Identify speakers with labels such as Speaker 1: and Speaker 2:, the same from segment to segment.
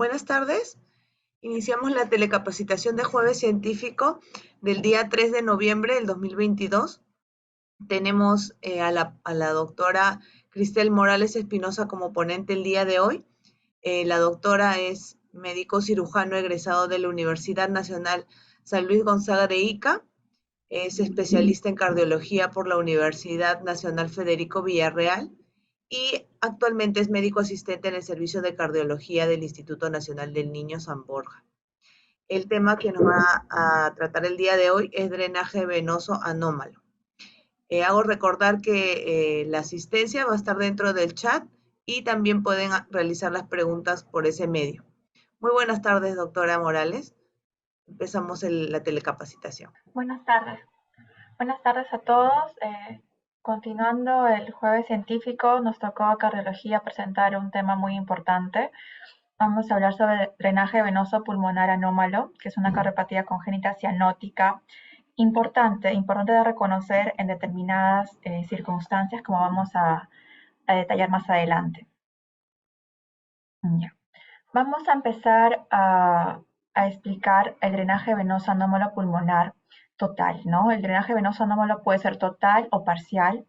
Speaker 1: Buenas tardes. Iniciamos la telecapacitación de Jueves Científico del día 3 de noviembre del 2022. Tenemos a la doctora Cristel Morales Espinosa como ponente el día de hoy. La doctora es médico cirujano egresado de la Universidad Nacional San Luis Gonzaga de Ica. Es especialista en cardiología por la Universidad Nacional Federico Villarreal y actualmente es médico asistente en el Servicio de Cardiología del Instituto Nacional del Niño San Borja. El tema que nos va a tratar el día de hoy es drenaje venoso anómalo. Hago recordar que la asistencia va a estar dentro del chat y también pueden realizar las preguntas por ese medio. Muy buenas tardes, doctora Morales. Empezamos la telecapacitación.
Speaker 2: Buenas tardes. Buenas tardes a todos. Continuando el jueves científico, nos tocó a cardiología presentar un tema muy importante. Vamos a hablar sobre drenaje venoso pulmonar anómalo, que es una cardiopatía congénita cianótica importante de reconocer en determinadas circunstancias, como vamos a detallar más adelante. Ya. Vamos a empezar a explicar el drenaje venoso anómalo pulmonar total, ¿no? El drenaje venoso anómalo puede ser total o parcial.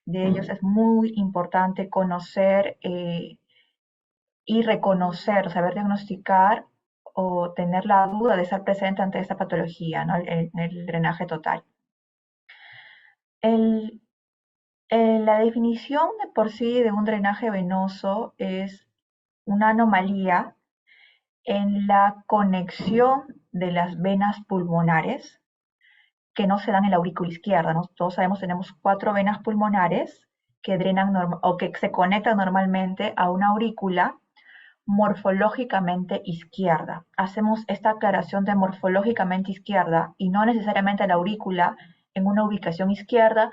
Speaker 2: De ellos es muy importante conocer y reconocer, saber diagnosticar o tener la duda de estar presente ante esta patología, ¿no? El drenaje total. La definición de por sí de un drenaje venoso es una anomalía en la conexión de las venas pulmonares que no se dan en la aurícula izquierda, ¿no? Todos sabemos tenemos 4 venas pulmonares que drenan o que se conectan normalmente a una aurícula morfológicamente izquierda. Hacemos esta aclaración de morfológicamente izquierda y no necesariamente la aurícula en una ubicación izquierda,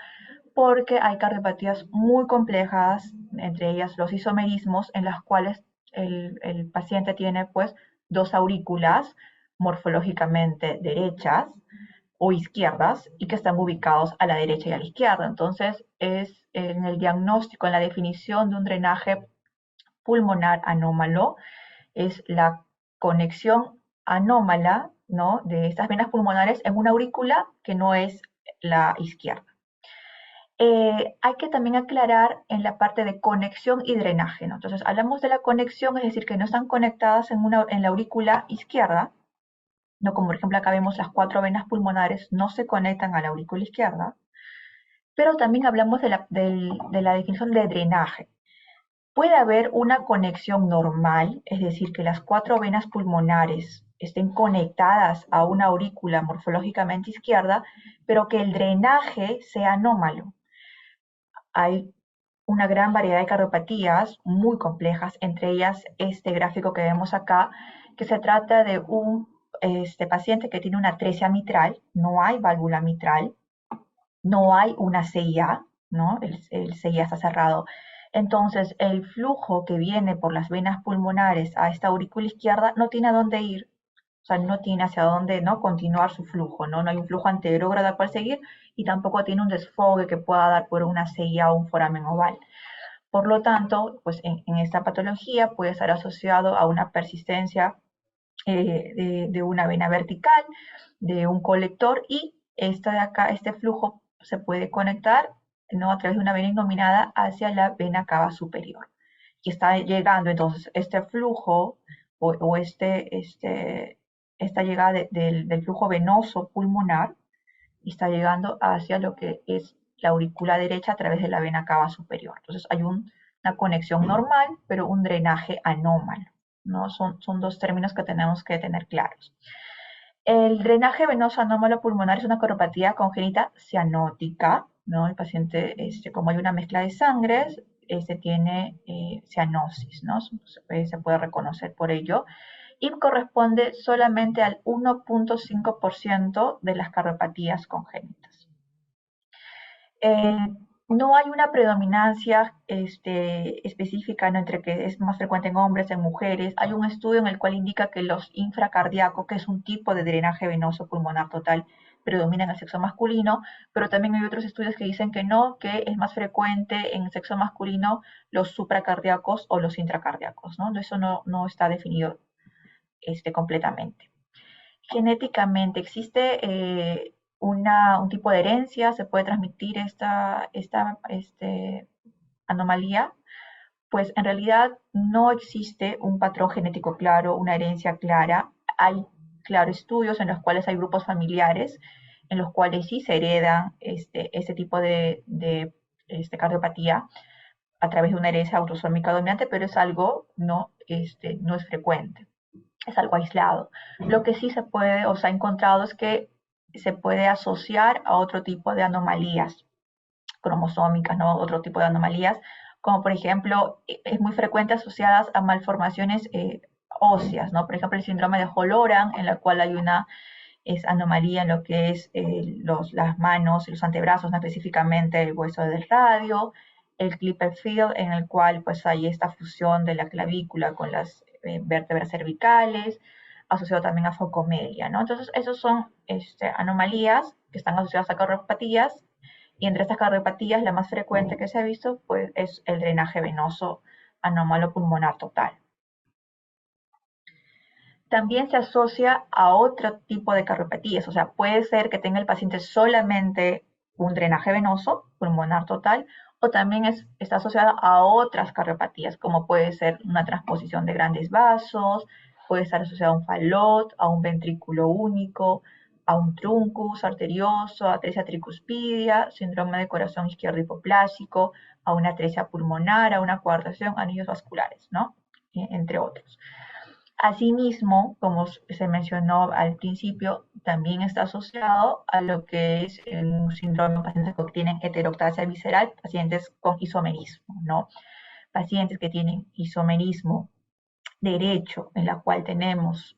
Speaker 2: porque hay cardiopatías muy complejas, entre ellas los isomerismos, en las cuales el paciente tiene pues 2 aurículas morfológicamente derechas o izquierdas y que están ubicados a la derecha y a la izquierda. Entonces, es en el diagnóstico, en la definición de un drenaje pulmonar anómalo, es la conexión anómala, ¿no?, de estas venas pulmonares en una aurícula que no es la izquierda. Hay que también aclarar en la parte de conexión y drenaje, ¿no? Entonces, hablamos de la conexión, es decir, que no están conectadas en la aurícula izquierda, no como por ejemplo acá vemos las 4 venas pulmonares no se conectan a la aurícula izquierda, pero también hablamos de la definición de drenaje. Puede haber una conexión normal, es decir, que las 4 venas pulmonares estén conectadas a una aurícula morfológicamente izquierda, pero que el drenaje sea anómalo. Hay una gran variedad de cardiopatías muy complejas, entre ellas este gráfico que vemos acá, que se trata de un paciente que tiene una atresia mitral, no hay válvula mitral, no hay una CIA, ¿no? El CIA está cerrado. Entonces, el flujo que viene por las venas pulmonares a esta aurícula izquierda no tiene a dónde ir, o sea, no tiene hacia dónde, ¿no?, continuar su flujo, ¿no? No hay un flujo anterógrado al cual seguir y tampoco tiene un desfogue que pueda dar por una CIA o un foramen oval. Por lo tanto, pues en esta patología puede estar asociado a una persistencia de una vena vertical, de un colector, y esta de acá, este flujo se puede conectar, ¿no?, a través de una vena innominada hacia la vena cava superior. Y está llegando entonces este flujo o esta llegada del flujo venoso pulmonar, y está llegando hacia lo que es la aurícula derecha a través de la vena cava superior. Entonces hay una conexión normal, pero un drenaje anómalo, ¿no? Son 2 términos que tenemos que tener claros. El drenaje venoso anómalo pulmonar es una cardiopatia congénita cianótica, ¿no? El paciente, como hay una mezcla de sangres, tiene cianosis, ¿no? Se puede reconocer por ello, y corresponde solamente al 1.5% de las cardiopatías congénitas. No hay una predominancia específica, ¿no?, entre que es más frecuente en hombres, en mujeres. Hay un estudio en el cual indica que los infracardíacos, que es un tipo de drenaje venoso pulmonar total, predominan en el sexo masculino, pero también hay otros estudios que dicen que no, que es más frecuente en el sexo masculino los supracardíacos o los intracardíacos, ¿no? Eso no está definido completamente. Genéticamente, ¿existe un tipo de herencia? ¿Se puede transmitir esta anomalía? Pues en realidad no existe un patrón genético claro, una herencia clara. Hay, claro, estudios en los cuales hay grupos familiares, en los cuales sí se heredan este tipo de cardiopatía a través de una herencia autosómica dominante, pero es algo no es frecuente, es algo aislado. Lo que sí se puede o se ha encontrado es que se puede asociar a otro tipo de anomalías cromosómicas, ¿no? Otro tipo de anomalías, como por ejemplo, es muy frecuente asociadas a malformaciones óseas, ¿no? Por ejemplo, el síndrome de Holoran, en la cual hay una anomalía en lo que es las manos y los antebrazos, no específicamente el hueso del radio, el Klippel-Feil, en el cual pues hay esta fusión de la clavícula con las vértebras cervicales, asociado también a focomelia, ¿no? Entonces, esas son anomalías que están asociadas a cardiopatías, y entre estas cardiopatías la más frecuente que se ha visto pues es el drenaje venoso anómalo pulmonar total. También se asocia a otro tipo de cardiopatías, o sea, puede ser que tenga el paciente solamente un drenaje venoso pulmonar total, o también está asociada a otras cardiopatías, como puede ser una transposición de grandes vasos, puede estar asociada a un falot, a un ventrículo único, a un truncus arterioso, atresia tricuspidia, síndrome de corazón izquierdo hipoplásico, a una atresia pulmonar, a una coartación, anillos vasculares, ¿no? Entre otros. Asimismo, como se mencionó al principio, también está asociado a lo que es un síndrome de pacientes que tienen heteroctasia visceral, pacientes con isomerismo, ¿no? Pacientes que tienen isomerismo derecho, en la cual tenemos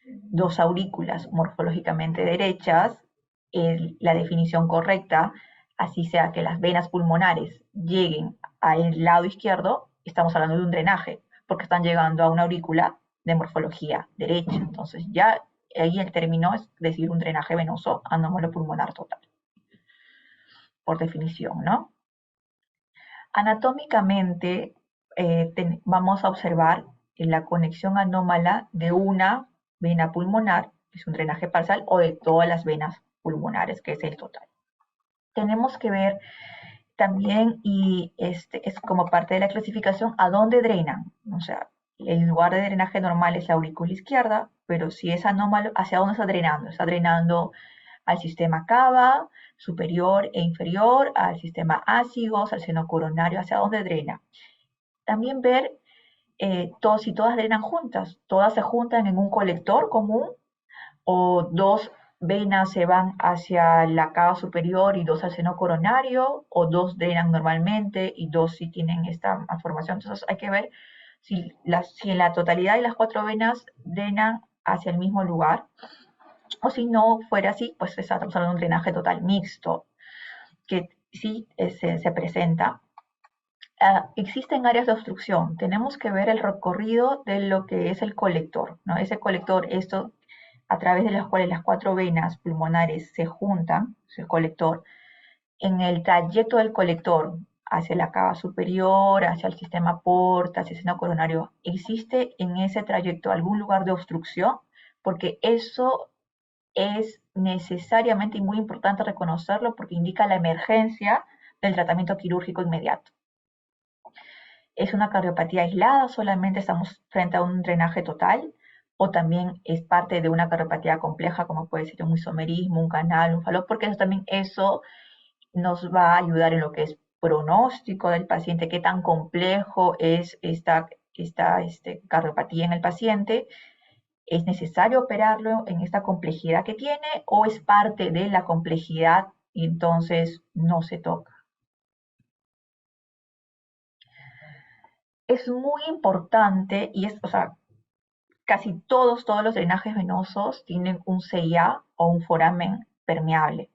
Speaker 2: dos aurículas morfológicamente derechas, la definición correcta, así sea que las venas pulmonares lleguen al lado izquierdo, estamos hablando de un drenaje, porque están llegando a una aurícula de morfología derecha. Entonces ya ahí el término es decir un drenaje venoso anómalo pulmonar total, por definición, ¿no? Anatómicamente vamos a observar la conexión anómala de una vena pulmonar, que es un drenaje parcial, o de todas las venas pulmonares, que es el total. Tenemos que ver también, y es como parte de la clasificación, a dónde drenan. O sea, el lugar de drenaje normal es la aurícula izquierda, pero si es anómalo, ¿hacia dónde está drenando? Está drenando al sistema cava, superior e inferior, al sistema ácigos, al seno coronario, ¿hacia dónde drena? También ver si todas drenan juntas, todas se juntan en un colector común, o dos venas se van hacia la cava superior y dos al seno coronario, o dos drenan normalmente y dos sí tienen esta malformación. Entonces hay que ver si en la totalidad de las cuatro venas drenan hacia el mismo lugar, o si no fuera así, pues estamos hablando de un drenaje total mixto, que sí se presenta. Existen áreas de obstrucción. Tenemos que ver el recorrido de lo que es el colector, ¿no? Ese colector, esto a través de las cuales las cuatro venas pulmonares se juntan, es el colector, en el trayecto del colector hacia la cava superior, hacia el sistema porta, hacia el seno coronario, ¿existe en ese trayecto algún lugar de obstrucción? Porque eso es necesariamente y muy importante reconocerlo porque indica la emergencia del tratamiento quirúrgico inmediato. ¿Es una cardiopatía aislada? ¿Solamente estamos frente a un drenaje total? ¿O también es parte de una cardiopatía compleja como puede ser un isomerismo, un canal, un falot? Porque eso nos va a ayudar en lo que es pronóstico del paciente, qué tan complejo es esta cardiopatía en el paciente. ¿Es necesario operarlo en esta complejidad que tiene o es parte de la complejidad y entonces no se toca? Es muy importante y o sea, casi todos los drenajes venosos tienen un CIA o un foramen permeable.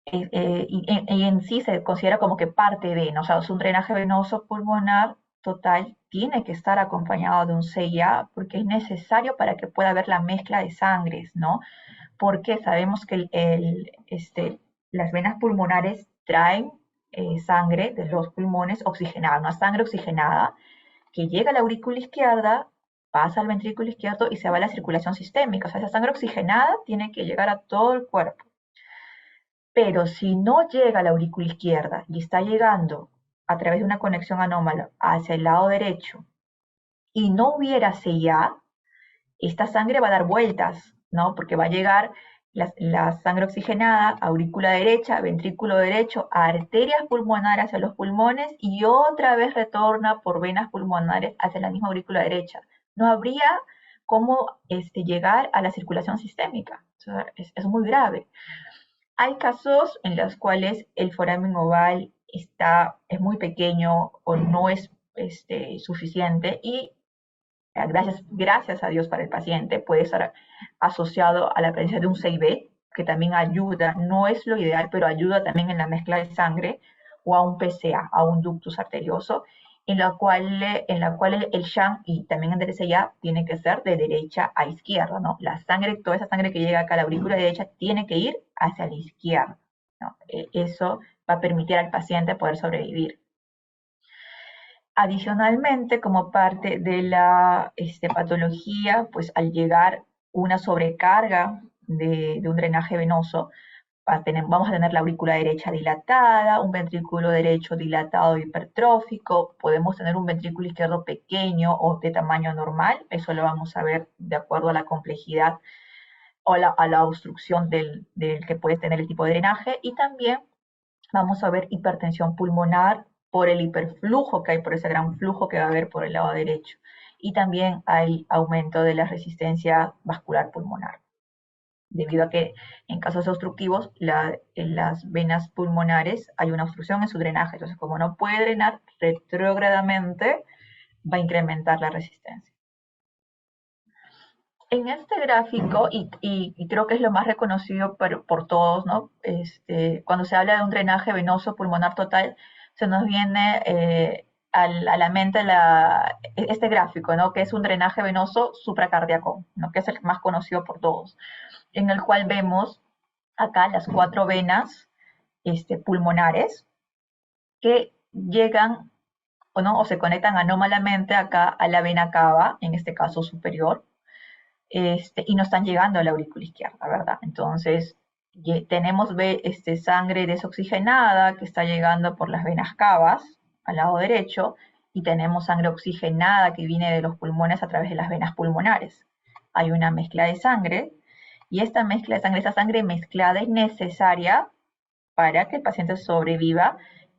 Speaker 2: Y en sí se considera como que parte de, ¿no? O sea, es un drenaje venoso pulmonar total, tiene que estar acompañado de un CIA porque es necesario para que pueda haber la mezcla de sangres, ¿no? Porque sabemos que las venas pulmonares traen sangre de los pulmones oxigenada, una sangre oxigenada que llega a la aurícula izquierda pasa al ventrículo izquierdo y se va a la circulación sistémica. O sea, esa sangre oxigenada tiene que llegar a todo el cuerpo. Pero si no llega a la aurícula izquierda y está llegando a través de una conexión anómala hacia el lado derecho y no hubiera CIA, esta sangre va a dar vueltas, ¿no? Porque va a llegar la sangre oxigenada, aurícula derecha, ventrículo derecho, a arterias pulmonares hacia los pulmones y otra vez retorna por venas pulmonares hacia la misma aurícula derecha. No habría cómo llegar a la circulación sistémica. O sea, es muy grave. Hay casos en los cuales el foramen oval es muy pequeño o no es suficiente y gracias a Dios para el paciente, puede estar asociado a la presencia de un CIB, que también ayuda, no es lo ideal, pero ayuda también en la mezcla de sangre, o a un PCA, a un ductus arterioso, en la cual el shunt y también el DCA tiene que ser de derecha a izquierda, ¿no? La sangre, toda esa sangre que llega acá a la aurícula derecha tiene que ir hacia la izquierda, ¿no? Eso va a permitir al paciente poder sobrevivir. Adicionalmente, como parte de la patología, pues al llegar una sobrecarga de un drenaje venoso, vamos a tener la aurícula derecha dilatada, un ventrículo derecho dilatado hipertrófico, podemos tener un ventrículo izquierdo pequeño o de tamaño normal, eso lo vamos a ver de acuerdo a la complejidad o a la obstrucción del que puede tener el tipo de drenaje, y también vamos a ver hipertensión pulmonar por el hiperflujo que hay, por ese gran flujo que va a haber por el lado derecho. Y también hay aumento de la resistencia vascular pulmonar, debido a que en casos obstructivos en las venas pulmonares hay una obstrucción en su drenaje. Entonces, como no puede drenar retrógradamente, va a incrementar la resistencia. En este gráfico, y creo que es lo más reconocido por todos, ¿no? Cuando se habla de un drenaje venoso pulmonar total, se nos viene a la mente este gráfico, ¿no? Que es un drenaje venoso supracardíaco, ¿no? Que es el más conocido por todos, en el cual vemos acá las 4 venas pulmonares que llegan o se conectan anómalamente acá a la vena cava, en este caso superior, y no están llegando a la aurícula izquierda, ¿verdad? Entonces, tenemos sangre desoxigenada que está llegando por las venas cavas al lado derecho, y tenemos sangre oxigenada que viene de los pulmones a través de las venas pulmonares. Hay una mezcla de sangre, y esta mezcla de sangre, esa sangre mezclada es necesaria para que el paciente sobreviva.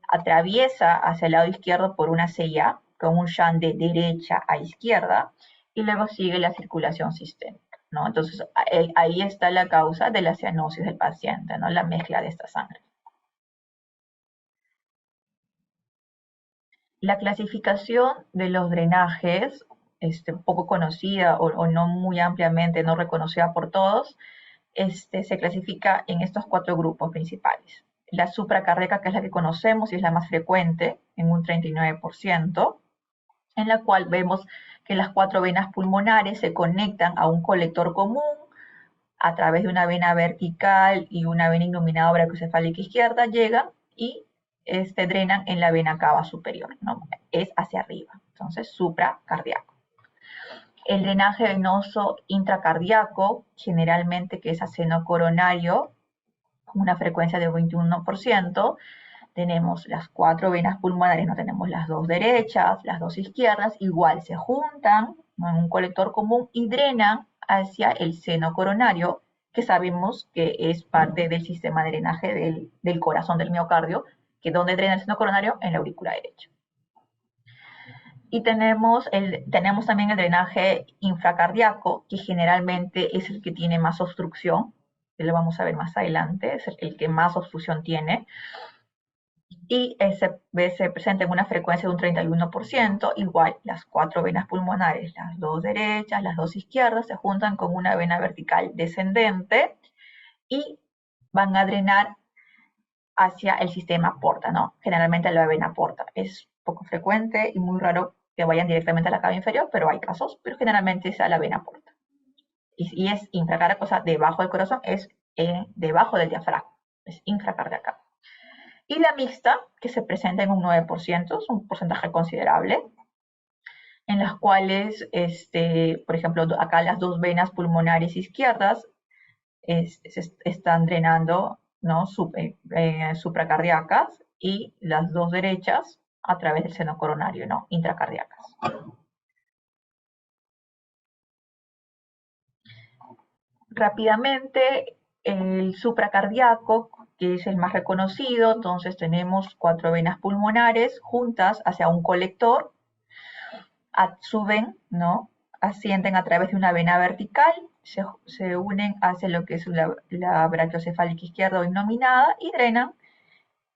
Speaker 2: Atraviesa hacia el lado izquierdo por una CIA con un shunt de derecha a izquierda, y luego sigue la circulación sistémica, ¿no? Entonces, ahí está la causa de la cianosis del paciente, ¿no? La mezcla de esta sangre. La clasificación de los drenajes, poco conocida o no muy ampliamente, no reconocida por todos, se clasifica en estos 4 grupos principales. La supracardíaca, que es la que conocemos y es la más frecuente, en un 39%, en la cual vemos que las 4 venas pulmonares se conectan a un colector común a través de una vena vertical y una vena innominada brachiocefálica izquierda, llegan y drenan en la vena cava superior, ¿no? Es hacia arriba, entonces supracardíaco. El drenaje venoso intracardíaco, generalmente que es a seno coronario, con una frecuencia de 21%, tenemos las 4 venas pulmonares, no tenemos las 2 derechas, las 2 izquierdas, igual se juntan, ¿no?, en un colector común y drenan hacia el seno coronario, que sabemos que es parte del sistema de drenaje del corazón del miocardio, que donde drena el seno coronario, en la aurícula derecha. Y tenemos también el drenaje infracardíaco, que generalmente es el que tiene más obstrucción, que lo vamos a ver más adelante, es el que más obstrucción tiene, y se presenta en una frecuencia de un 31%, igual las 4 venas pulmonares, las 2 derechas, las 2 izquierdas, se juntan con una vena vertical descendente y van a drenar hacia el sistema porta, ¿no? Generalmente la vena porta. Es poco frecuente y muy raro que vayan directamente a la cava inferior, pero hay casos, pero generalmente es a la vena porta. Y es infracardíaca, o sea, debajo del corazón, es debajo del diafragma, es infracardíaca. Y la mixta, que se presenta en un 9%, es un porcentaje considerable, en las cuales, por ejemplo, acá las dos venas pulmonares izquierdas se están drenando, ¿no? Supracardíacas, y las dos derechas a través del seno coronario, ¿no? Intracardíacas. Rápidamente, el supracardíaco, que es el más reconocido, entonces tenemos cuatro venas pulmonares juntas hacia un colector, suben, ¿no? Ascienden a través de una vena vertical, se unen hacia lo que es la brachiocefálica izquierda o innominada y drenan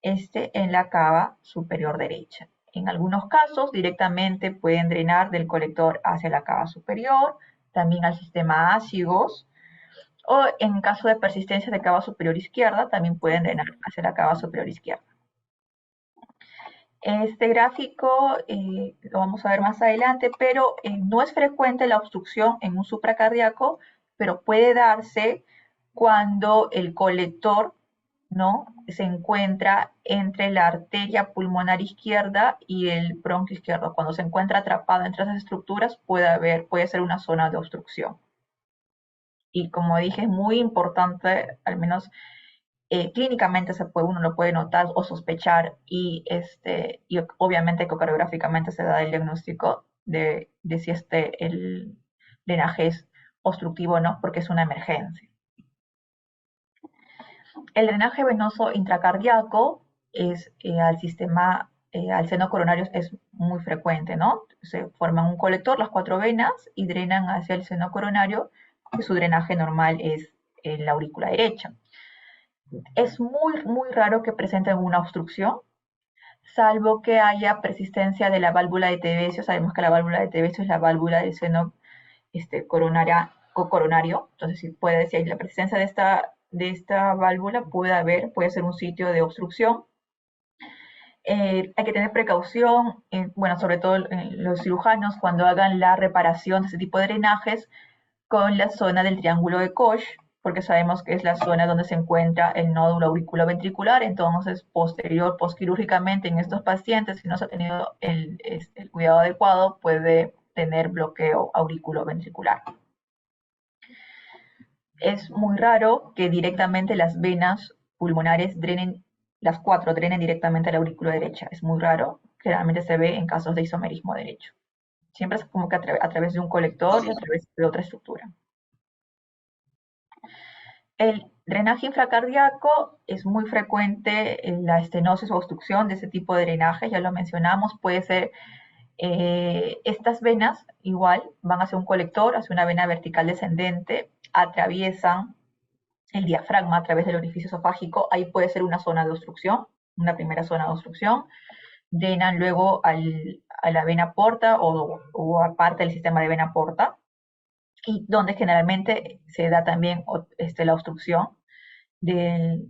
Speaker 2: en la cava superior derecha. En algunos casos, directamente pueden drenar del colector hacia la cava superior, también al sistema ácigos, o en caso de persistencia de cava superior izquierda, también pueden drenar hacia la cava superior izquierda. Este gráfico lo vamos a ver más adelante, pero no es frecuente la obstrucción en un supracardíaco, pero puede darse cuando el colector, ¿no?, se encuentra entre la arteria pulmonar izquierda y el bronquio izquierdo. Cuando se encuentra atrapado entre esas estructuras, puede ser una zona de obstrucción. Y como dije, es muy importante, al menos clínicamente uno lo puede notar o sospechar, y obviamente ecocardiográficamente se da el diagnóstico de si el drenaje es obstructivo o no, porque es una emergencia. El drenaje venoso intracardíaco es al seno coronario es muy frecuente, ¿no? Se forman un colector, las cuatro venas, y drenan hacia el seno coronario, que su drenaje normal es en la aurícula derecha. Es muy, muy raro que presenten una obstrucción, salvo que haya persistencia de la válvula de Tevesio. Sabemos que la válvula de Tevesio es la válvula del seno coronario. Entonces, si hay la persistencia de esta válvula, puede ser un sitio de obstrucción. Hay que tener precaución, bueno, sobre todo los cirujanos, cuando hagan la reparación de este tipo de drenajes, con la zona del triángulo de Koch, porque sabemos que es la zona donde se encuentra el nódulo auriculoventricular. Entonces, postquirúrgicamente en estos pacientes, si no se ha tenido el cuidado adecuado, puede tener bloqueo auriculoventricular. Es muy raro que directamente las venas pulmonares drenen, las cuatro drenen directamente a la aurícula derecha. Es muy raro. Generalmente se ve en casos de isomerismo derecho. Siempre es como que a través de un colector y a través de otra estructura. El drenaje infracardíaco es muy frecuente en la estenosis o obstrucción de ese tipo de drenaje, ya lo mencionamos. Puede ser, estas venas igual van hacia un colector, hacia una vena vertical descendente, atraviesan el diafragma a través del orificio esofágico. Ahí puede ser una zona de obstrucción, una primera zona de obstrucción. Drenan luego a la vena porta o aparte del sistema de vena porta, y donde generalmente se da también la obstrucción de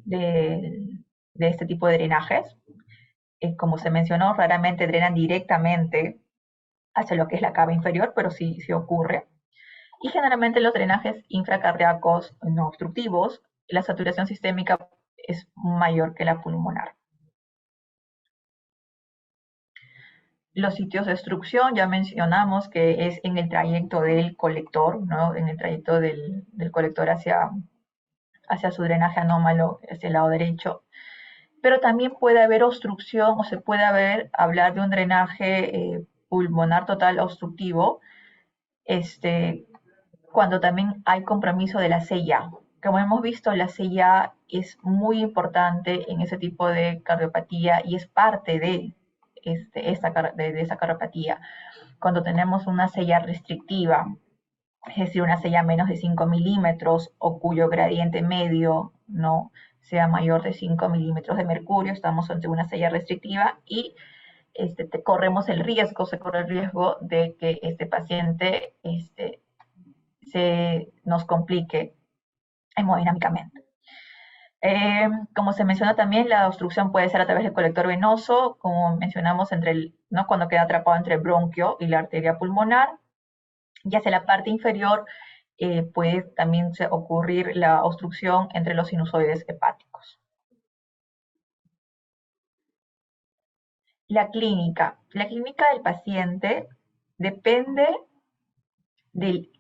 Speaker 2: este tipo de drenajes. Como se mencionó, raramente drenan directamente hacia lo que es la cava inferior, pero sí ocurre. Y generalmente los drenajes infracardíacos no obstructivos, la saturación sistémica es mayor que la pulmonar. Los sitios de obstrucción ya mencionamos que es en el trayecto del colector, ¿no? En el trayecto del colector hacia su drenaje anómalo, hacia el lado derecho. Pero también puede haber obstrucción, o se puede hablar de un drenaje pulmonar total obstructivo, cuando también hay compromiso de la CIA. Como hemos visto, la CIA es muy importante en ese tipo de cardiopatía y es parte de esa cardiopatía. Cuando tenemos una CIA restrictiva, es decir, una CIA menos de 5 milímetros o cuyo gradiente medio no sea mayor de 5 milímetros de mercurio, estamos ante una CIA restrictiva, y se corre el riesgo de que este paciente se nos complique hemodinámicamente. Como se menciona también, la obstrucción puede ser a través del colector venoso, como mencionamos, cuando queda atrapado entre el bronquio y la arteria pulmonar. Y hacia la parte inferior puede también ocurrir la obstrucción entre los sinusoides hepáticos. La clínica del paciente Depende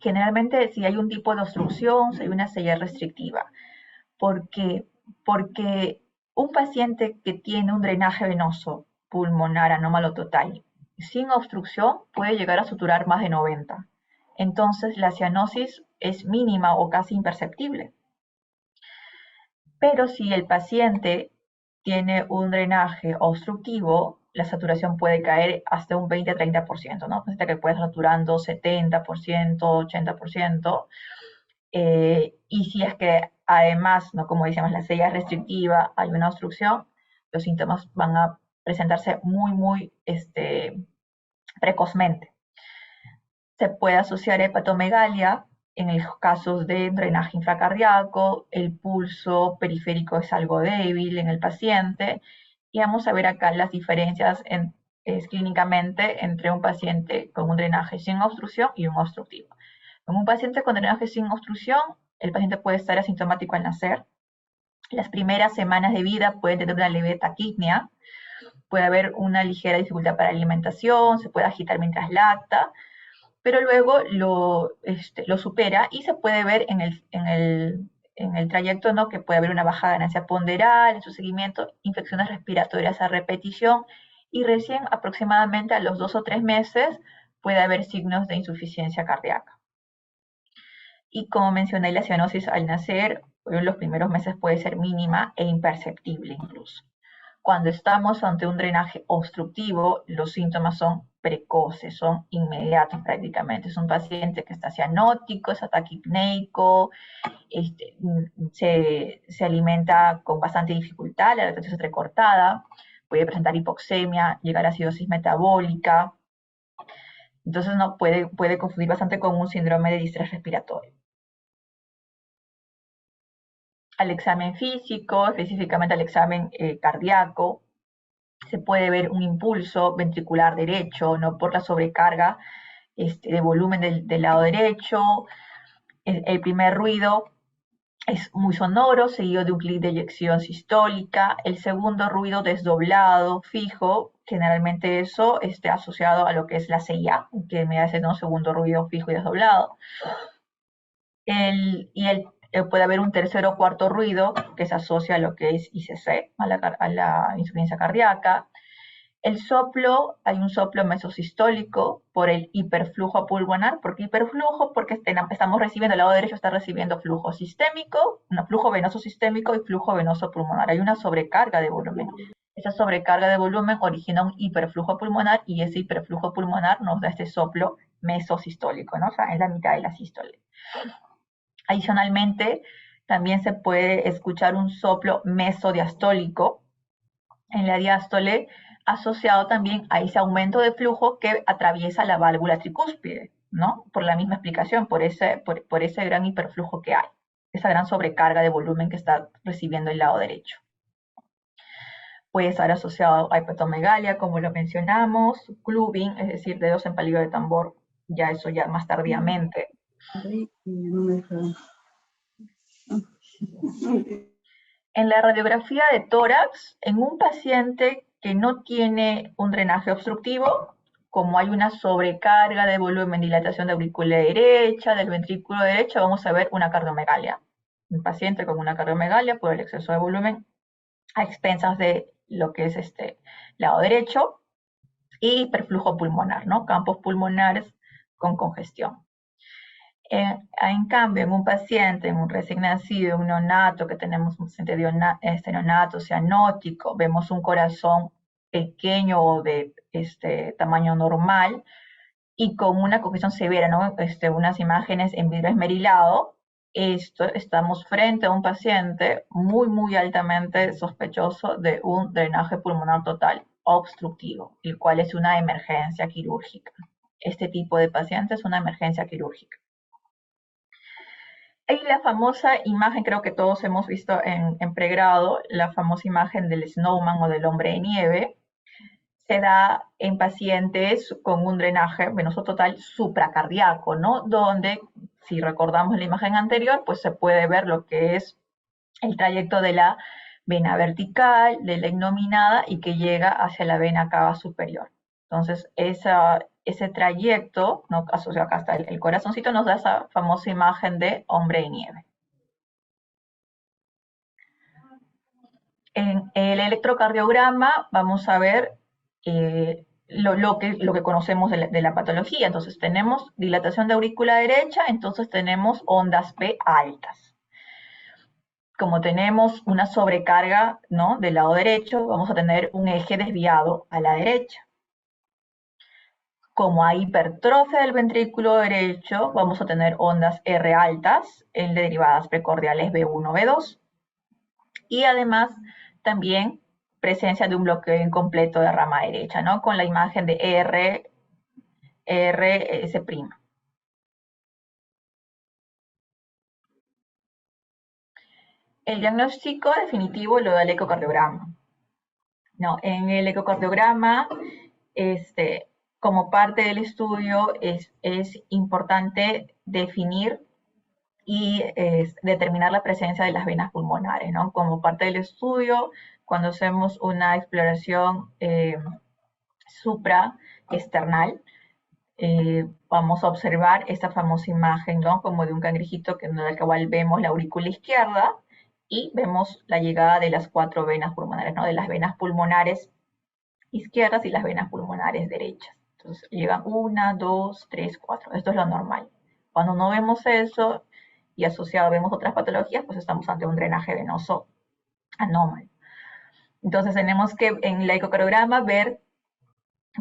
Speaker 2: generalmente si hay un tipo de obstrucción, si hay una señal restrictiva. ¿Por qué? Porque un paciente que tiene un drenaje venoso pulmonar anómalo total sin obstrucción puede llegar a suturar más de 90. Entonces la cianosis es mínima o casi imperceptible. Pero si el paciente tiene un drenaje obstructivo, la saturación puede caer hasta un 20-30%, ¿no? Paciente que puede estar saturando 70%, 80%. Y si es que además, ¿no? Como decíamos, la sella es restrictiva, hay una obstrucción, los síntomas van a presentarse muy precozmente. Se puede asociar hepatomegalia en los casos de drenaje infracardíaco, el pulso periférico es algo débil en el paciente, y vamos a ver acá las diferencias clínicamente entre un paciente con un drenaje sin obstrucción y un obstructivo. En un paciente con drenaje sin obstrucción, el paciente puede estar asintomático al nacer. Las primeras semanas de vida puede tener una leve taquipnea, puede haber una ligera dificultad para la alimentación, se puede agitar mientras lacta, pero luego lo supera y se puede ver en el trayecto, ¿no? Que puede haber una baja ganancia ponderal en su seguimiento, infecciones respiratorias a repetición y recién aproximadamente a los 2 o 3 meses puede haber signos de insuficiencia cardíaca. Y como mencioné, la cianosis al nacer en los primeros meses puede ser mínima e imperceptible incluso. Cuando estamos ante un drenaje obstructivo, los síntomas son precoces, son inmediatos prácticamente. Es un paciente que está cianótico, es ataquipneico, se alimenta con bastante dificultad, la lactancia es entrecortada, puede presentar hipoxemia, llegar a acidosis metabólica. Entonces no puede confundir bastante con un síndrome de distrés respiratorio. Al examen físico, específicamente al examen cardíaco, se puede ver un impulso ventricular derecho, no por la sobrecarga de volumen del lado derecho. El primer ruido es muy sonoro, seguido de un clic de eyección sistólica. El segundo ruido desdoblado, fijo, generalmente eso está asociado a lo que es la CIA, que me hace un segundo ruido fijo y desdoblado. Puede haber un tercer o cuarto ruido que se asocia a lo que es ICC, a la insuficiencia cardíaca. El soplo, hay un soplo mesosistólico por el hiperflujo pulmonar. ¿Por qué hiperflujo? Porque estamos recibiendo, el lado derecho está recibiendo flujo sistémico, flujo venoso sistémico y flujo venoso pulmonar. Hay una sobrecarga de volumen. Esa sobrecarga de volumen origina un hiperflujo pulmonar y ese hiperflujo pulmonar nos da este soplo mesosistólico, ¿no? O sea, en la mitad de la sístole. Adicionalmente, también se puede escuchar un soplo mesodiastólico en la diástole, asociado también a ese aumento de flujo que atraviesa la válvula tricúspide, ¿no? Por la misma explicación, por ese gran hiperflujo que hay, esa gran sobrecarga de volumen que está recibiendo el lado derecho. Puede estar asociado a hepatomegalia, como lo mencionamos, clubbing, es decir, dedos en palillo de tambor, ya eso ya más tardíamente. En la radiografía de tórax, en un paciente que no tiene un drenaje obstructivo, como hay una sobrecarga de volumen, dilatación de aurícula derecha, del ventrículo derecho, vamos a ver una cardiomegalia. Un paciente con una cardiomegalia por el exceso de volumen a expensas de lo que es lado derecho y hiperflujo pulmonar, ¿no? Campos pulmonares con congestión. En cambio, en un paciente, en un recién nacido, un neonato, que tenemos un paciente neonato cianótico, vemos un corazón pequeño o de tamaño normal y con una congestión severa, ¿no? Unas imágenes en vidrio esmerilado. Estamos frente a un paciente muy altamente sospechoso de un drenaje pulmonar total obstructivo, el cual es una emergencia quirúrgica. Este tipo de paciente es una emergencia quirúrgica. Hay la famosa imagen, creo que todos hemos visto en pregrado, la famosa imagen del snowman o del hombre de nieve. Se da en pacientes con un drenaje venoso total supracardíaco, ¿no? Donde, si recordamos la imagen anterior, pues se puede ver lo que es el trayecto de la vena vertical, de la innominada y que llega hacia la vena cava superior. Entonces, ese trayecto, ¿no? Asociado acá hasta el corazoncito, nos da esa famosa imagen de hombre de nieve. En el electrocardiograma vamos a ver lo que conocemos de la patología. Entonces tenemos dilatación de aurícula derecha, entonces tenemos ondas P altas. Como tenemos una sobrecarga, ¿no?, del lado derecho, vamos a tener un eje desviado a la derecha. Como hay hipertrofia del ventrículo derecho, vamos a tener ondas R altas en derivadas precordiales B1, B2. Y además también presencia de un bloqueo incompleto de rama derecha, ¿no?, con la imagen de RS'. El diagnóstico definitivo lo da el ecocardiograma. No, en el ecocardiograma, como parte del estudio, es importante definir y determinar la presencia de las venas pulmonares, ¿no? Como parte del estudio, cuando hacemos una exploración supraesternal, vamos a observar esta famosa imagen, ¿no?, como de un cangrejito en el cual vemos la aurícula izquierda y vemos la llegada de las 4 venas pulmonares, ¿no?, de las venas pulmonares izquierdas y las venas pulmonares derechas. Entonces llegan 1, 2, 3, 4. Esto es lo normal. Cuando no vemos eso y asociado vemos otras patologías, pues estamos ante un drenaje venoso anómalo. Entonces tenemos que en el ecocardiograma ver,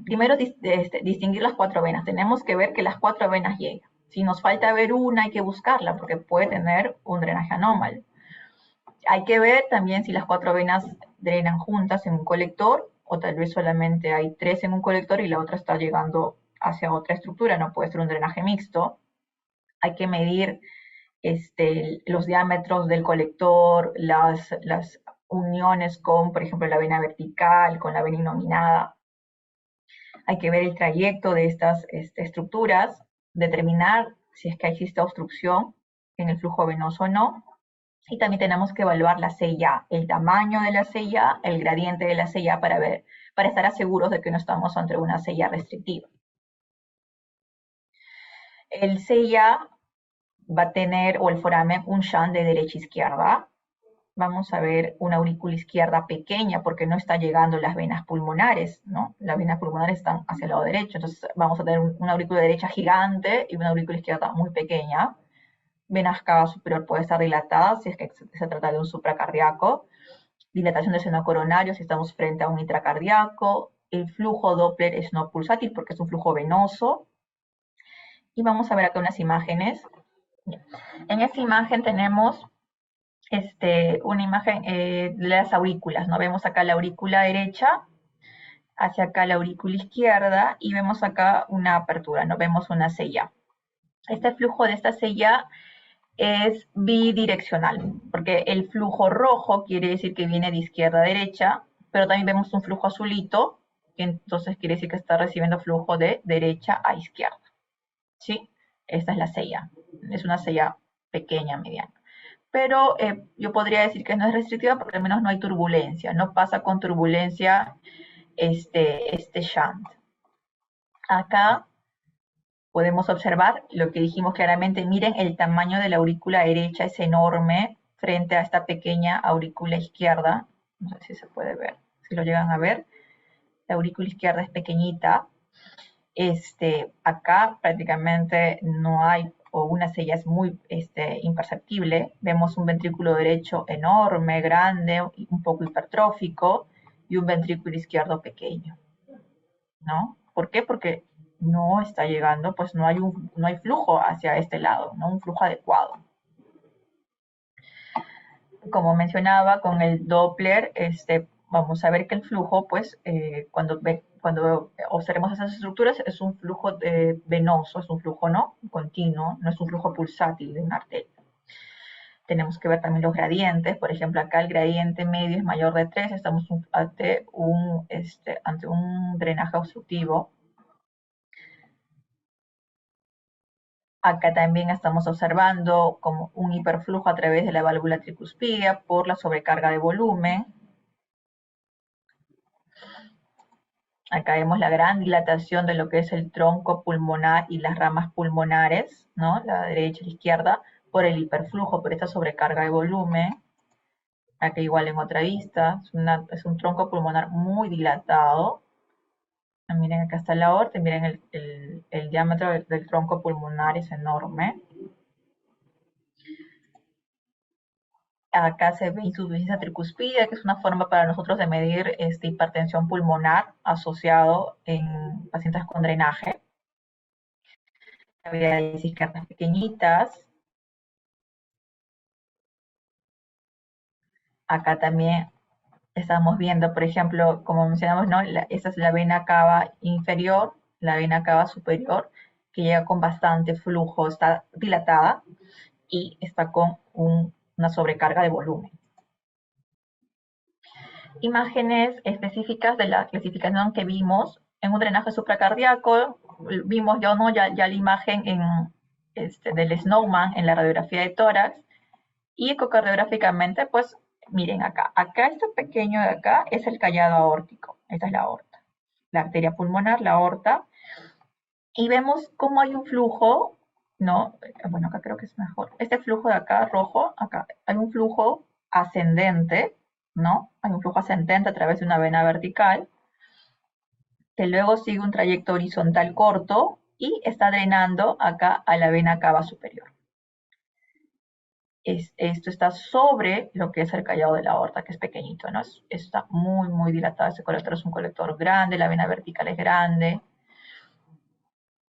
Speaker 2: primero distinguir las 4 venas. Tenemos que ver que las 4 venas llegan. Si nos falta ver una, hay que buscarla porque puede tener un drenaje anómalo. Hay que ver también si las 4 venas drenan juntas en un colector o tal vez solamente hay 3 en un colector y la otra está llegando hacia otra estructura, no puede ser un drenaje mixto. Hay que medir los diámetros del colector, las uniones con, por ejemplo, la vena vertical, con la vena innominada. Hay que ver el trayecto de estas estructuras, determinar si es que existe obstrucción en el flujo venoso o no. Y también tenemos que evaluar la CIA, el tamaño de la CIA, el gradiente de la CIA para estar seguros de que no estamos ante una CIA restrictiva. El CIA va a tener, o el foramen, un shunt de derecha a izquierda. Vamos a ver una aurícula izquierda pequeña porque no está llegando las venas pulmonares, ¿no? Las venas pulmonares están hacia el lado derecho, entonces vamos a tener una aurícula derecha gigante y una aurícula izquierda muy pequeña. Venas cava superior puede estar dilatada si es que se trata de un supracardíaco. Dilatación del seno coronario si estamos frente a un intracardíaco. El flujo Doppler es no pulsátil porque es un flujo venoso. Y vamos a ver acá unas imágenes. En esta imagen tenemos una imagen de las aurículas, ¿no? Vemos acá la aurícula derecha, hacia acá la aurícula izquierda y vemos acá una apertura, ¿no? Vemos una sella. Este flujo de esta sella es bidireccional, porque el flujo rojo quiere decir que viene de izquierda a derecha, pero también vemos un flujo azulito, que entonces quiere decir que está recibiendo flujo de derecha a izquierda. ¿Sí? Esta es la sella. Es una sella pequeña, mediana. Pero yo podría decir que no es restrictiva porque al menos no hay turbulencia, no pasa con turbulencia este shunt. Acá podemos observar lo que dijimos claramente. Miren, el tamaño de la aurícula derecha es enorme frente a esta pequeña aurícula izquierda. No sé si se puede ver, si lo llegan a ver. La aurícula izquierda es pequeñita. Acá prácticamente no hay, o una sella es muy imperceptible. Vemos un ventrículo derecho enorme, grande, un poco hipertrófico, y un ventrículo izquierdo pequeño, ¿no? ¿Por qué? Porque no está llegando, pues no hay flujo hacia este lado, ¿no? Un flujo adecuado. Como mencionaba, con el Doppler, vamos a ver que el flujo, pues, cuando observemos esas estructuras, es un flujo venoso, es un flujo no continuo, no es un flujo pulsátil de una arteria. Tenemos que ver también los gradientes. Por ejemplo, acá el gradiente medio es mayor de 3, estamos ante un drenaje obstructivo. Acá también estamos observando como un hiperflujo a través de la válvula tricuspidia por la sobrecarga de volumen. Acá vemos la gran dilatación de lo que es el tronco pulmonar y las ramas pulmonares, ¿no? La derecha y la izquierda, por el hiperflujo, por esta sobrecarga de volumen. Acá igual en otra vista, es un tronco pulmonar muy dilatado. Miren, acá está la aorta, miren el diámetro del tronco pulmonar es enorme. Acá se ve insuficiencia tricuspide, que es una forma para nosotros de medir hipertensión pulmonar asociado en pacientes con drenaje. Había cicatrices pequeñitas. Acá también estamos viendo, por ejemplo, como mencionamos, ¿no? Esta es la vena cava inferior, la vena cava superior, que llega con bastante flujo, está dilatada y está con una sobrecarga de volumen. Imágenes específicas de la clasificación que vimos en un drenaje supracardíaco, vimos ya la imagen del Snowman en la radiografía de tórax, y ecocardiográficamente, pues miren acá este pequeño de acá es el callado aórtico, esta es la aorta, la arteria pulmonar, la aorta, y vemos cómo hay un flujo, ¿no? Bueno, acá creo que es mejor. Este flujo de acá, rojo, acá hay un flujo ascendente, ¿no? Hay un flujo ascendente a través de una vena vertical, que luego sigue un trayecto horizontal corto y está drenando acá a la vena cava superior. Esto está sobre lo que es el callado de la aorta, que es pequeñito, ¿no? Está muy, muy dilatado. Este colector es un colector grande, la vena vertical es grande.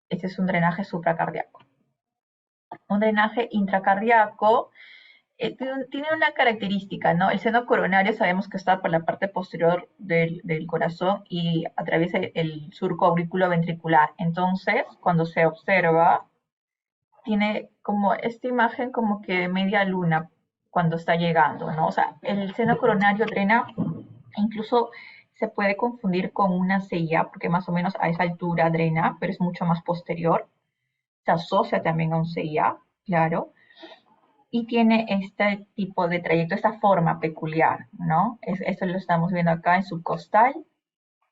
Speaker 2: Este es un drenaje supracardíaco. Un drenaje intracardíaco tiene una característica, ¿no? El seno coronario sabemos que está por la parte posterior del corazón y atraviesa el surco auriculoventricular. Entonces, cuando se observa, tiene como esta imagen como que de media luna cuando está llegando, ¿no? O sea, el seno coronario drena, incluso se puede confundir con una CIA, porque más o menos a esa altura drena, pero es mucho más posterior. Se asocia también a un CIA, claro, y tiene este tipo de trayecto, esta forma peculiar, ¿no? Esto lo estamos viendo acá en subcostal,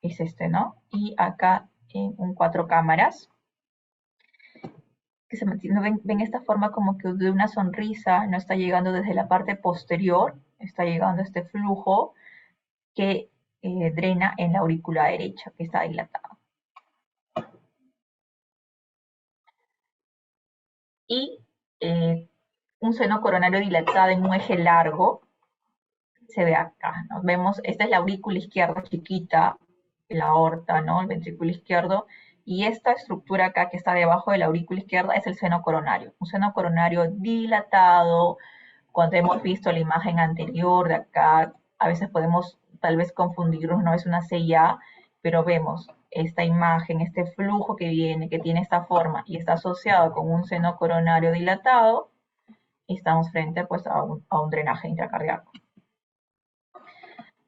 Speaker 2: es este, ¿no? Y acá en un cuatro cámaras, que se mantiene, ven esta forma como que de una sonrisa, no está llegando desde la parte posterior, está llegando este flujo que drena en la aurícula derecha, que está dilatada. Y un seno coronario dilatado en un eje largo, se ve acá, ¿no? Vemos, esta es la aurícula izquierda chiquita, la aorta, ¿no? El ventrículo izquierdo, y esta estructura acá que está debajo de la aurícula izquierda es el seno coronario, un seno coronario dilatado. Cuando hemos visto la imagen anterior de acá, a veces podemos tal vez confundirnos, no es una CIA, pero vemos esta imagen, este flujo que viene, que tiene esta forma y está asociado con un seno coronario dilatado, y estamos frente pues a un drenaje intracardíaco.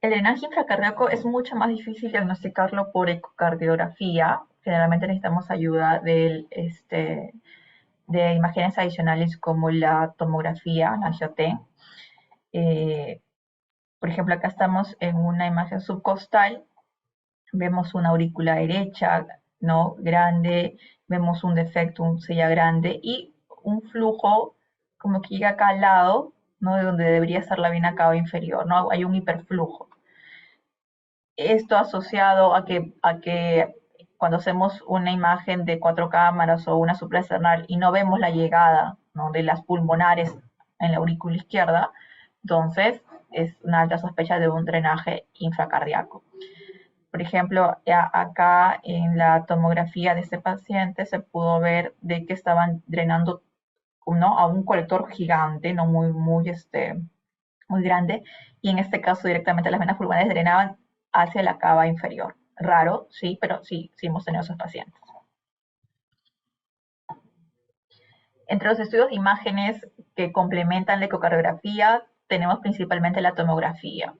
Speaker 2: El drenaje infracardíaco es mucho más difícil diagnosticarlo por ecocardiografía. Generalmente necesitamos ayuda de imágenes adicionales como la tomografía, la angioten. Por ejemplo, acá estamos en una imagen subcostal, vemos una aurícula derecha, ¿no? Grande, vemos un defecto, un sella grande y un flujo como que llega acá al lado, ¿no? De donde debería estar la vena cava inferior, ¿no? Hay un hiperflujo. Esto asociado a que cuando hacemos una imagen de cuatro cámaras o una supraesternal y no vemos la llegada, ¿no? De las pulmonares en la aurícula izquierda, entonces es una alta sospecha de un drenaje infracardíaco. Por ejemplo, acá en la tomografía de este paciente se pudo ver de que estaban drenando, ¿no? A un colector gigante, no muy grande, y en este caso directamente las venas pulmonares drenaban hacia la cava inferior. Raro, sí, pero sí hemos tenido esos pacientes. Entre los estudios de imágenes que complementan la ecocardiografía, tenemos principalmente la tomografía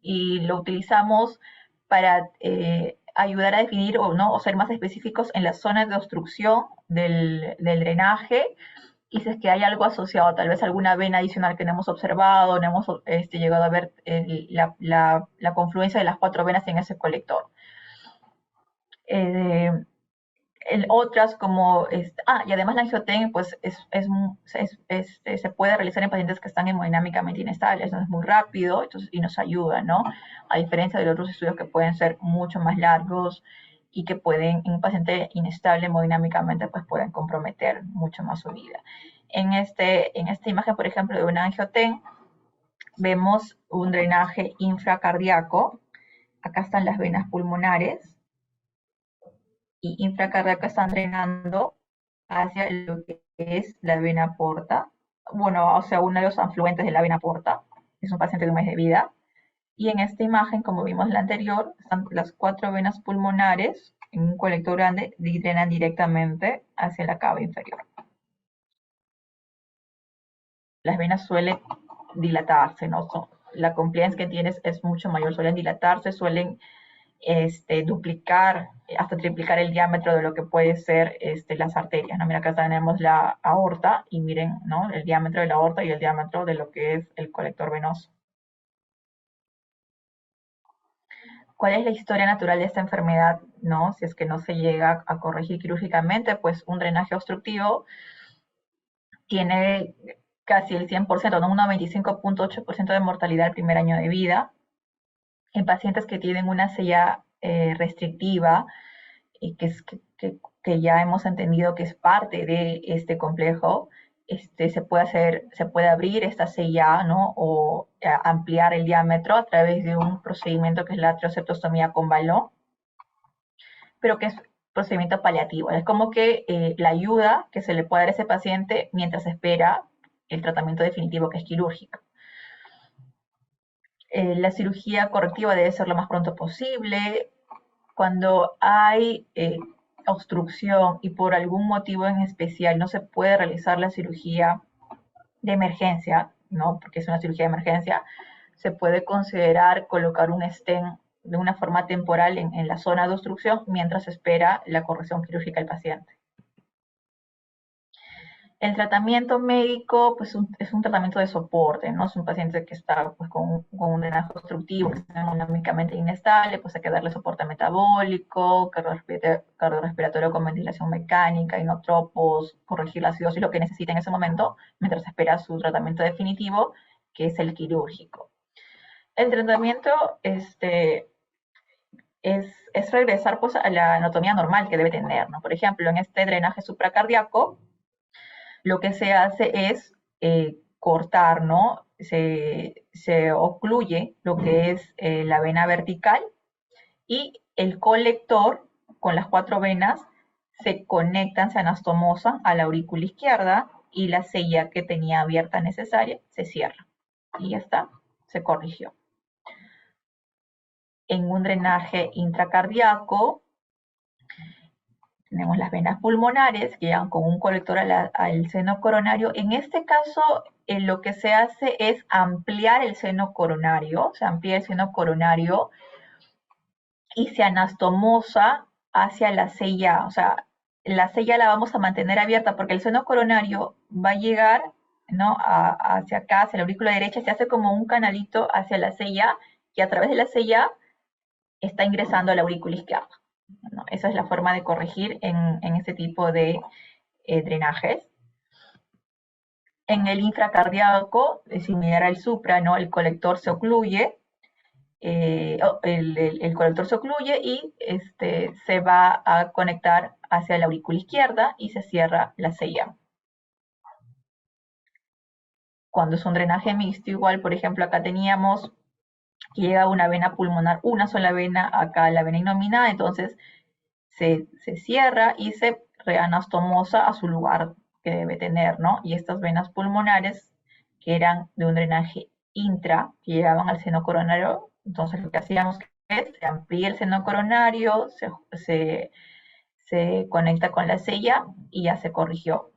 Speaker 2: y lo utilizamos para ayudar a definir o ser más específicos en las zonas de obstrucción del drenaje y si es que hay algo asociado, tal vez alguna vena adicional que no hemos observado, no hemos llegado a ver la confluencia de las cuatro venas en ese colector. Eh, otras como, y además la angioten pues se puede realizar en pacientes que están hemodinámicamente inestables, entonces es muy rápido entonces, y nos ayuda, ¿no? A diferencia de otros estudios que pueden ser mucho más largos y que pueden, en un paciente inestable hemodinámicamente, pues pueden comprometer mucho más su vida. En esta imagen, por ejemplo, de una angioten, vemos un drenaje infracardíaco. Acá están las venas pulmonares y infracardíaca están drenando hacia lo que es la vena porta. Bueno, o sea, uno de los afluentes de la vena porta. Es un paciente de un mes de vida. Y en esta imagen, como vimos en la anterior, están las 4 venas pulmonares en un colector grande y drenan directamente hacia la cava inferior. Las venas suelen dilatarse, ¿no? La compliance que tienes es mucho mayor, suelen dilatarse, suelen duplicar, hasta triplicar el diámetro de lo que puede ser las arterias, ¿no? Mira, acá tenemos la aorta y miren, ¿no? El diámetro de la aorta y el diámetro de lo que es el colector venoso. ¿Cuál es la historia natural de esta enfermedad, no? Si es que no se llega a corregir quirúrgicamente, pues un drenaje obstructivo tiene casi el 100%, ¿no? Un 95.8% de mortalidad el primer año de vida. En pacientes que tienen una sella restrictiva, y que ya hemos entendido que es parte de este complejo, se puede abrir esta sella, ¿no? O ampliar el diámetro a través de un procedimiento que es la trioceptostomía con balón, pero que es procedimiento paliativo. Es como que la ayuda que se le puede dar a ese paciente mientras espera el tratamiento definitivo, que es quirúrgico. La cirugía correctiva debe ser lo más pronto posible. Cuando hay obstrucción y por algún motivo en especial no se puede realizar la cirugía de emergencia, ¿no? Porque es una cirugía de emergencia, se puede considerar colocar un stent de una forma temporal en la zona de obstrucción mientras espera la corrección quirúrgica del paciente. El tratamiento médico pues, es un tratamiento de soporte, ¿no? Es un paciente que está pues, con un drenaje obstructivo, que está hemodinámicamente inestable, pues hay que darle soporte metabólico, cardiorrespiratorio con ventilación mecánica, inotropos, corregir la acidosis, lo que necesita en ese momento, mientras espera su tratamiento definitivo, que es el quirúrgico. El tratamiento es regresar pues, a la anatomía normal que debe tener, ¿no? Por ejemplo, en este drenaje supracardíaco, lo que se hace es cortar, ¿no? Se ocluye lo que es la vena vertical y el colector con las 4 venas se conectan, se anastomosan a la aurícula izquierda y la sella que tenía abierta necesaria se cierra. Y ya está, se corrigió. En un drenaje intracardíaco, tenemos las venas pulmonares que llegan con un colector al seno coronario. En este caso, lo que se hace es ampliar el seno coronario, se amplía el seno coronario y se anastomosa hacia la sella. O sea, la sella la vamos a mantener abierta porque el seno coronario va a llegar, ¿no? Hacia acá, hacia la aurícula derecha, se hace como un canalito hacia la sella y a través de la sella está ingresando a la aurícula izquierda, ¿no? Esa es la forma de corregir en este tipo de drenajes. En el infracardíaco, similar al supra, ¿no? El colector se ocluye, el colector se ocluye y se va a conectar hacia la aurícula izquierda y se cierra la sella. Cuando es un drenaje mixto, igual, por ejemplo, acá teníamos que llega una vena pulmonar, una sola vena, acá la vena innominada, entonces se cierra y se reanastomosa a su lugar que debe tener, ¿no? Y estas venas pulmonares, que eran de un drenaje intra, que llegaban al seno coronario, entonces lo que hacíamos es se amplía el seno coronario, se conecta con la sella y ya se corrigió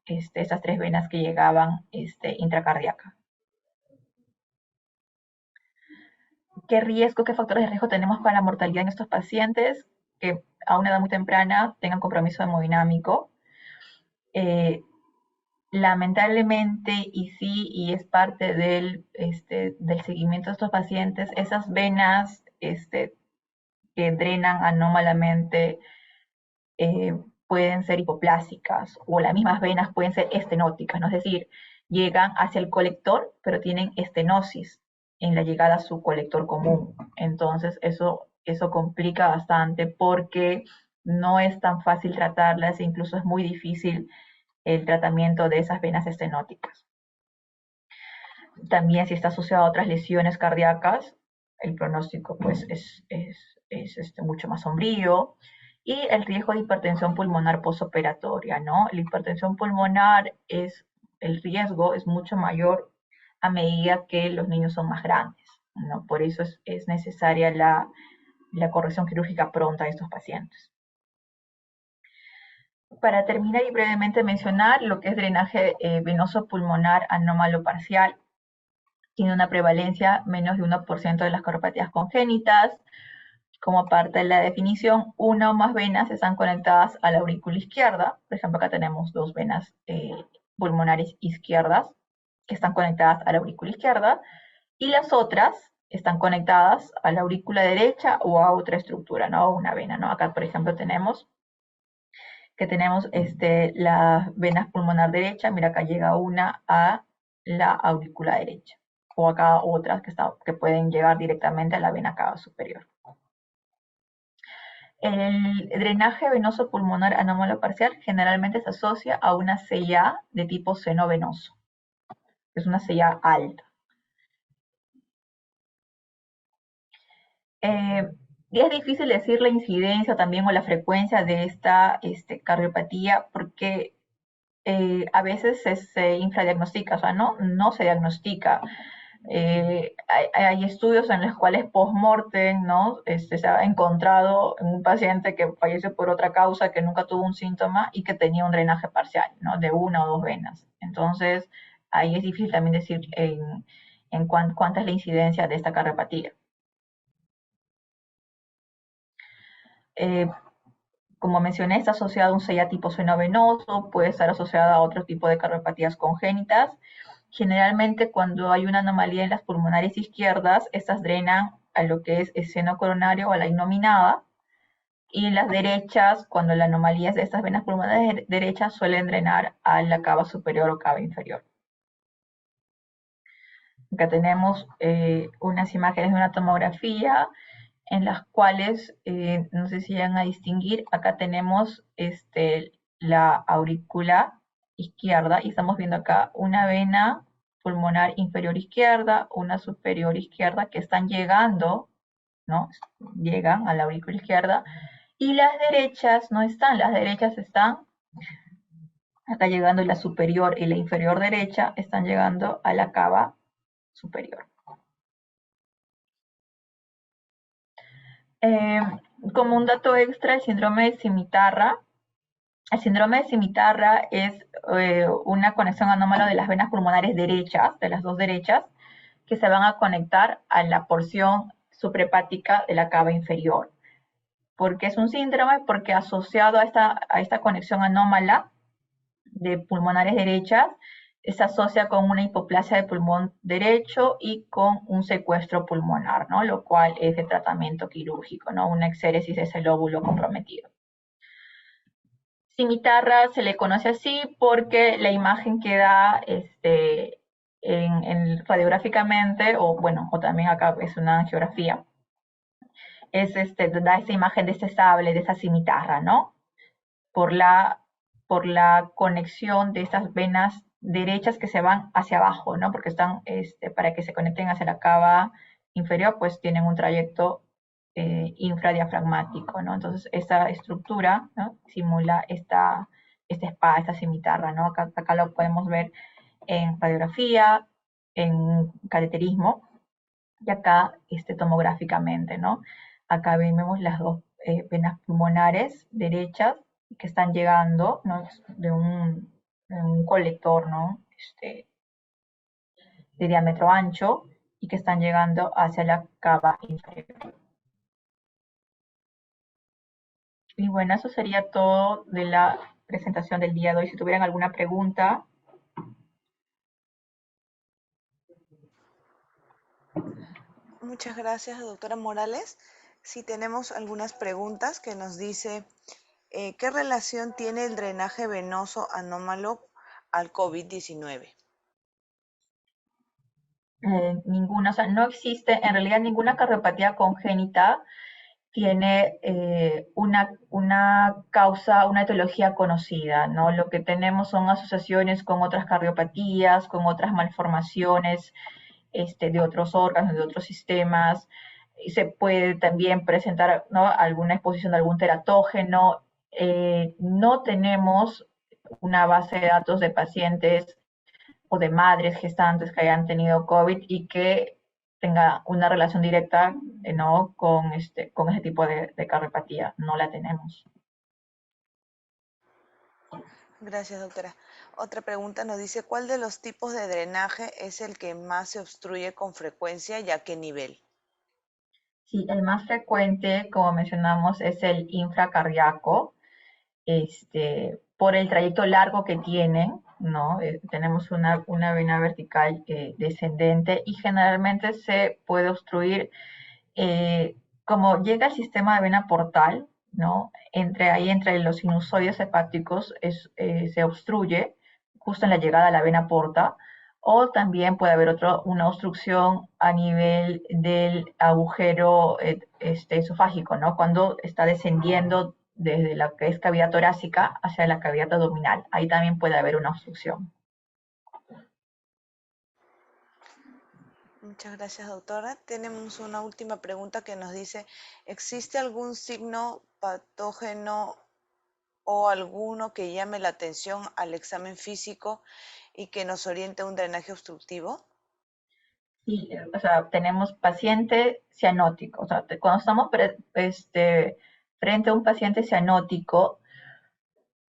Speaker 2: esas 3 venas que llegaban intracardíacas. ¿Qué riesgo, qué factores de riesgo tenemos para la mortalidad en estos pacientes que a una edad muy temprana tengan compromiso hemodinámico? Lamentablemente, y sí, y es parte del seguimiento de estos pacientes, esas venas que drenan anómalamente pueden ser hipoplásicas o las mismas venas pueden ser estenóticas, ¿no? Es decir, llegan hacia el colector, pero tienen estenosis en la llegada a su colector común. Entonces, eso complica bastante porque no es tan fácil tratarlas e incluso es muy difícil el tratamiento de esas venas estenóticas. También si está asociado a otras lesiones cardíacas, el pronóstico pues es mucho más sombrío. Y el riesgo de hipertensión pulmonar posoperatoria, ¿no? La hipertensión pulmonar el riesgo es mucho mayor a medida que los niños son más grandes, ¿no? Por eso es necesaria la corrección quirúrgica pronta de estos pacientes. Para terminar y brevemente mencionar lo que es drenaje venoso pulmonar anómalo parcial, tiene una prevalencia menos de 1% de las cardiopatías congénitas. Como parte de la definición, una o más venas están conectadas a la aurícula izquierda. Por ejemplo, acá tenemos dos venas pulmonares izquierdas que están conectadas a la aurícula izquierda y las otras están conectadas a la aurícula derecha o a otra estructura, ¿no? Una vena, ¿no? Acá, por ejemplo, tenemos la vena pulmonar derecha. Mira, acá llega una a la aurícula derecha o acá otras que pueden llegar directamente a la vena cava superior. El drenaje venoso pulmonar anómalo parcial generalmente se asocia a una CIA de tipo seno venoso. Es una CIA alta. Y es difícil decir la incidencia también o la frecuencia de esta cardiopatía porque a veces se infradiagnostica, o sea, no se diagnostica. Hay estudios en los cuales post-mortem, ¿no? Se ha encontrado en un paciente que falleció por otra causa, que nunca tuvo un síntoma y que tenía un drenaje parcial, ¿no? De una o dos venas. Entonces, ahí es difícil también decir cuánta es la incidencia de esta cardiopatía. Eh, Como mencioné, está asociado a un CIA tipo seno venoso, puede estar asociado a otro tipo de cardiopatías congénitas. Generalmente, cuando hay una anomalía en las pulmonares izquierdas, estas drenan a lo que es el seno coronario o a la innominada, y en las derechas, cuando la anomalía es de estas venas pulmonares derechas, suelen drenar a la cava superior o cava inferior. Acá tenemos unas imágenes de una tomografía en las cuales, no sé si van a distinguir, acá tenemos la aurícula izquierda y estamos viendo acá una vena pulmonar inferior izquierda, una superior izquierda que están llegando, ¿no? Llegan a la aurícula izquierda y las derechas no están, las derechas están acá llegando y la superior y la inferior derecha están llegando a la cava superior. Eh, Como un dato extra, el síndrome de cimitarra. El síndrome de cimitarra es una conexión anómala de las venas pulmonares derechas, de las dos derechas, que se van a conectar a la porción suprahepática de la cava inferior. ¿Por qué es un síndrome? Porque asociado a esta conexión anómala de pulmonares derechas, se asocia con una hipoplasia de pulmón derecho y con un secuestro pulmonar, ¿no? Lo cual es de tratamiento quirúrgico, ¿no? Una exéresis de ese lóbulo comprometido. Cimitarra se le conoce así porque la imagen que da radiográficamente, o bueno, o también acá es una angiografía, da esa imagen de ese sable, de esa cimitarra, ¿no? Por por la conexión de estas venas derechas que se van hacia abajo, ¿no? Porque están, para que se conecten hacia la cava inferior, pues tienen un trayecto infradiafragmático, ¿no? Entonces, esta estructura, ¿no? Simula esta espada, esta cimitarra, ¿no? Acá lo podemos ver en radiografía, en cateterismo, y acá tomográficamente, ¿no? Acá vemos las dos venas pulmonares derechas que están llegando, ¿no? De un colector, ¿no? De diámetro ancho y que están llegando hacia la cava inferior. Y bueno, eso sería todo de la presentación del día de hoy. Si tuvieran alguna pregunta.
Speaker 1: Muchas gracias, doctora Morales. Sí, tenemos algunas preguntas que nos dice, ¿qué relación tiene el drenaje venoso anómalo al COVID-19?
Speaker 2: Ninguna, o sea, no existe en realidad ninguna cardiopatía congénita tiene una causa, una etiología conocida, ¿no? Lo que tenemos son asociaciones con otras cardiopatías, con otras malformaciones de otros órganos, de otros sistemas. Y se puede también presentar, ¿no?, alguna exposición de algún teratógeno. No tenemos una base de datos de pacientes o de madres gestantes que hayan tenido COVID y que tenga una relación directa, ¿no?, con ese tipo de cardiopatía. No la tenemos.
Speaker 1: Gracias, doctora. Otra pregunta nos dice, ¿cuál de los tipos de drenaje es el que más se obstruye con frecuencia y a qué nivel?
Speaker 2: Sí, el más frecuente, como mencionamos, es el infracardíaco, por el trayecto largo que tienen, ¿no? Tenemos una vena vertical descendente y generalmente se puede obstruir, como llega el sistema de vena portal, ¿no? Entre los sinusoides hepáticos se obstruye justo en la llegada a la vena porta, o también puede haber una obstrucción a nivel del agujero esofágico, ¿no? Cuando está descendiendo desde la que es cavidad torácica hacia la cavidad abdominal. Ahí también puede haber una obstrucción.
Speaker 1: Muchas gracias, doctora. Tenemos una última pregunta que nos dice, ¿existe algún signo patógeno o alguno que llame la atención al examen físico y que nos oriente a un drenaje obstructivo?
Speaker 2: Sí, o sea, tenemos paciente cianótico. O sea, cuando estamos frente a un paciente cianótico,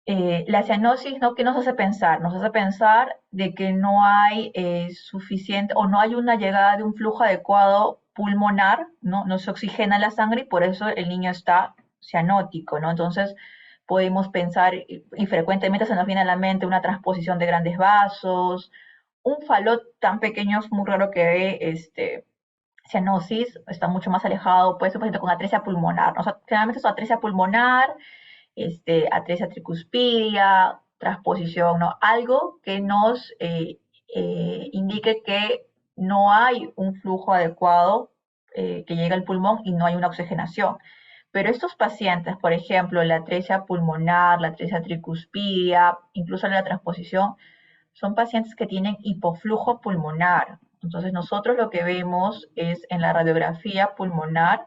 Speaker 2: la cianosis, ¿no?, ¿qué nos hace pensar? Nos hace pensar de que no hay suficiente o no hay una llegada de un flujo adecuado pulmonar, ¿no? No se oxigena la sangre y por eso el niño está cianótico, ¿no? Entonces podemos pensar, y frecuentemente se nos viene a la mente una transposición de grandes vasos, un falot tan pequeño es muy raro que ve cianosis, está mucho más alejado, puede ser un paciente con atresia pulmonar, ¿no? O sea, generalmente es atresia pulmonar, atresia tricuspidia, transposición, ¿no? Algo que nos indique que no hay un flujo adecuado que llega al pulmón y no hay una oxigenación. Pero estos pacientes, por ejemplo, la atresia pulmonar, la atresia tricuspidia, incluso la transposición, son pacientes que tienen hipoflujo pulmonar. Entonces nosotros lo que vemos es en la radiografía pulmonar,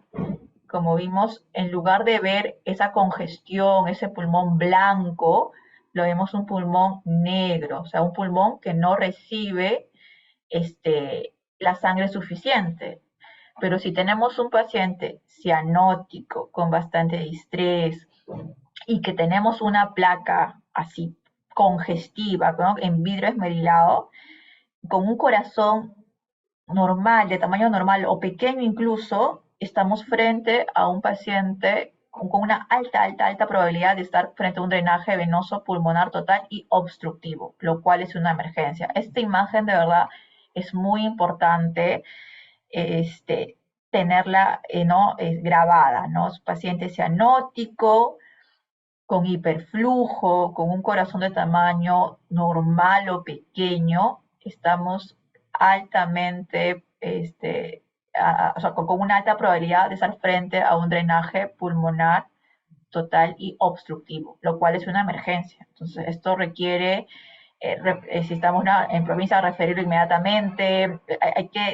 Speaker 2: como vimos, en lugar de ver esa congestión, ese pulmón blanco, lo vemos un pulmón negro, o sea, un pulmón que no recibe la sangre suficiente. Pero si tenemos un paciente cianótico con bastante distrés y que tenemos una placa así congestiva, ¿no?, en vidrio esmerilado, con un corazón normal, de tamaño normal o pequeño incluso, estamos frente a un paciente con una alta probabilidad de estar frente a un drenaje venoso pulmonar total y obstructivo, lo cual es una emergencia. Esta imagen de verdad es muy importante tenerla, ¿no?, grabada, ¿no? Paciente cianótico, con hiperflujo, con un corazón de tamaño normal o pequeño, estamos altamente, o sea, con una alta probabilidad de estar frente a un drenaje pulmonar total y obstructivo, lo cual es una emergencia. Entonces, esto requiere, si estamos en provincia, referirlo inmediatamente.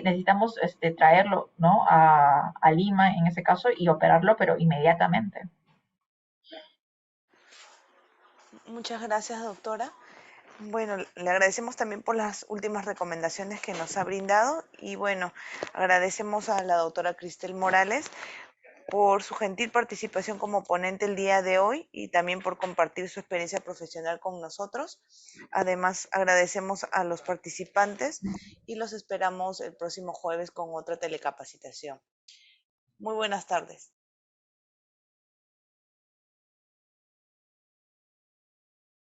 Speaker 2: Necesitamos traerlo, ¿no?, a Lima en ese caso y operarlo, pero inmediatamente.
Speaker 1: Muchas gracias, doctora. Bueno, le agradecemos también por las últimas recomendaciones que nos ha brindado y bueno, agradecemos a la doctora Cristel Morales por su gentil participación como ponente el día de hoy y también por compartir su experiencia profesional con nosotros. Además, agradecemos a los participantes y los esperamos el próximo jueves con otra telecapacitación. Muy buenas tardes.